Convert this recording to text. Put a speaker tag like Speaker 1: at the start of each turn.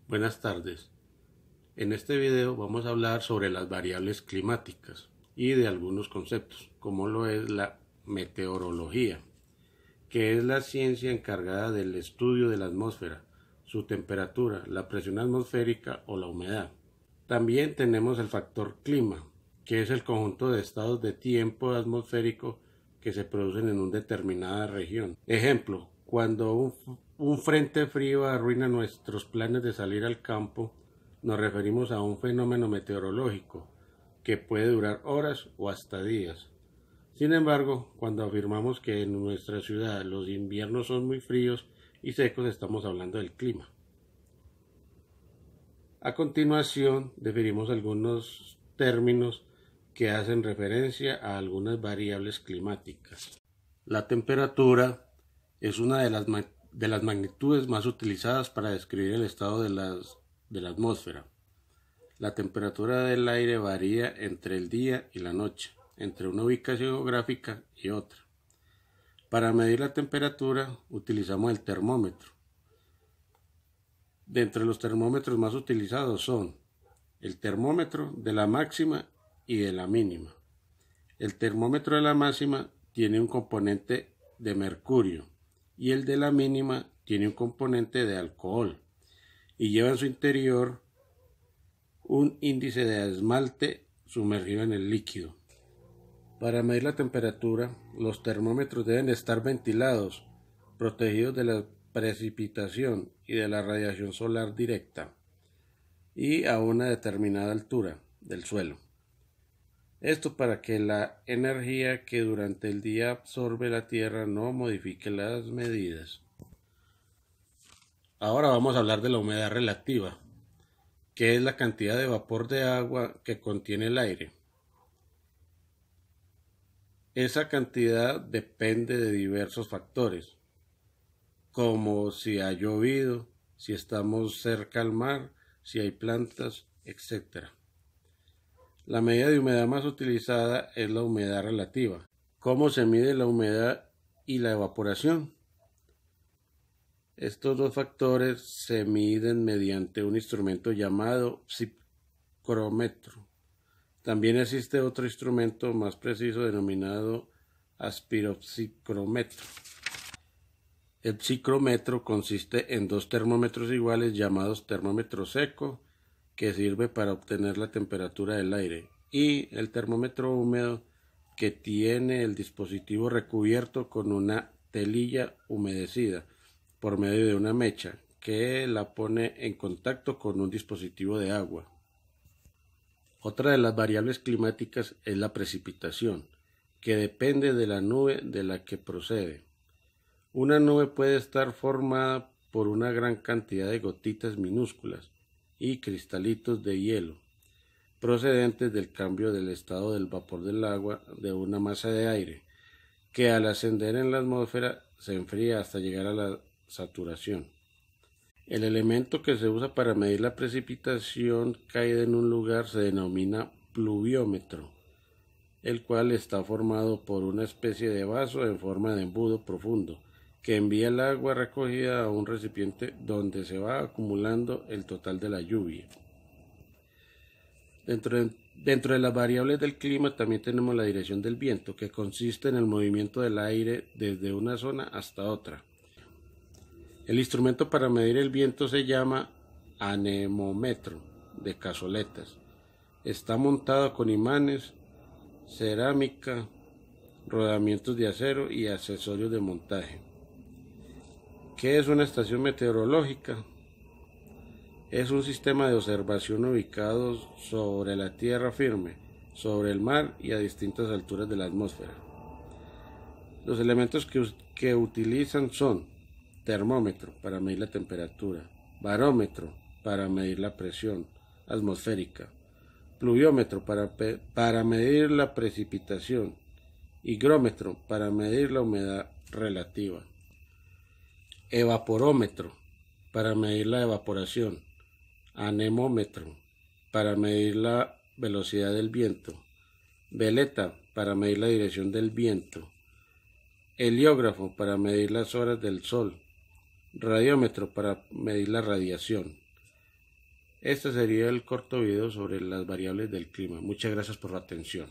Speaker 1: Buenas tardes. En este video vamos a hablar sobre las variables climáticas y de algunos conceptos, como lo es la meteorología, que es la ciencia encargada del estudio de la atmósfera, su temperatura, la presión atmosférica o la humedad. También tenemos el factor clima, que es el conjunto de estados de tiempo atmosférico que se producen en una determinada región. Ejemplo, cuando un frente frío arruina nuestros planes de salir al campo, nos referimos a un fenómeno meteorológico que puede durar horas o hasta días. Sin embargo, cuando afirmamos que en nuestra ciudad los inviernos son muy fríos y secos, estamos hablando del clima. A continuación, definimos algunos términos que hacen referencia a algunas variables climáticas. La temperatura es una de las magnitudes más utilizadas para describir el estado de la atmósfera. La temperatura del aire varía entre el día y la noche, entre una ubicación geográfica y otra. Para medir la temperatura utilizamos el termómetro. De entre los termómetros más utilizados son el termómetro de la máxima y de la mínima. El termómetro de la máxima tiene un componente de mercurio y el de la mínima tiene un componente de alcohol y lleva en su interior un índice de esmalte sumergido en el líquido. Para medir la temperatura, los termómetros deben estar ventilados, protegidos de la precipitación y de la radiación solar directa y a una determinada altura del suelo. Esto para que la energía que durante el día absorbe la Tierra no modifique las medidas. Ahora vamos a hablar de la humedad relativa, que es la cantidad de vapor de agua que contiene el aire. Esa cantidad depende de diversos factores, como si ha llovido, si estamos cerca al mar, si hay plantas, etc. La medida de humedad más utilizada es la humedad relativa. ¿Cómo se mide la humedad y la evaporación? Estos dos factores se miden mediante un instrumento llamado psicrómetro. También existe otro instrumento más preciso denominado aspiropsicrómetro. El psicrómetro consiste en dos termómetros iguales llamados termómetro seco, que sirve para obtener la temperatura del aire, y el termómetro húmedo, que tiene el dispositivo recubierto con una telilla humedecida por medio de una mecha que la pone en contacto con un dispositivo de agua. Otra de las variables climáticas es la precipitación, que depende de la nube de la que procede. Una nube puede estar formada por una gran cantidad de gotitas minúsculas y cristalitos de hielo, procedentes del cambio del estado del vapor del agua de una masa de aire, que al ascender en la atmósfera se enfría hasta llegar a la saturación. El elemento que se usa para medir la precipitación caída en un lugar se denomina pluviómetro, el cual está formado por una especie de vaso en forma de embudo profundo, que envía el agua recogida a un recipiente donde se va acumulando el total de la lluvia. Dentro de las variables del clima también tenemos la dirección del viento, que consiste en el movimiento del aire desde una zona hasta otra. El instrumento para medir el viento se llama anemómetro de cazoletas. Está montado con imanes, cerámica, rodamientos de acero y accesorios de montaje. ¿Qué es una estación meteorológica? Es un sistema de observación ubicado sobre la tierra firme, sobre el mar y a distintas alturas de la atmósfera. Los elementos que utilizan son termómetro para medir la temperatura, barómetro para medir la presión atmosférica, pluviómetro para medir la precipitación, higrómetro para medir la humedad relativa, evaporómetro para medir la evaporación, anemómetro para medir la velocidad del viento, veleta para medir la dirección del viento, heliógrafo para medir las horas del sol, radiómetro para medir la radiación. Este sería el corto video sobre las variables del clima. Muchas gracias por la atención.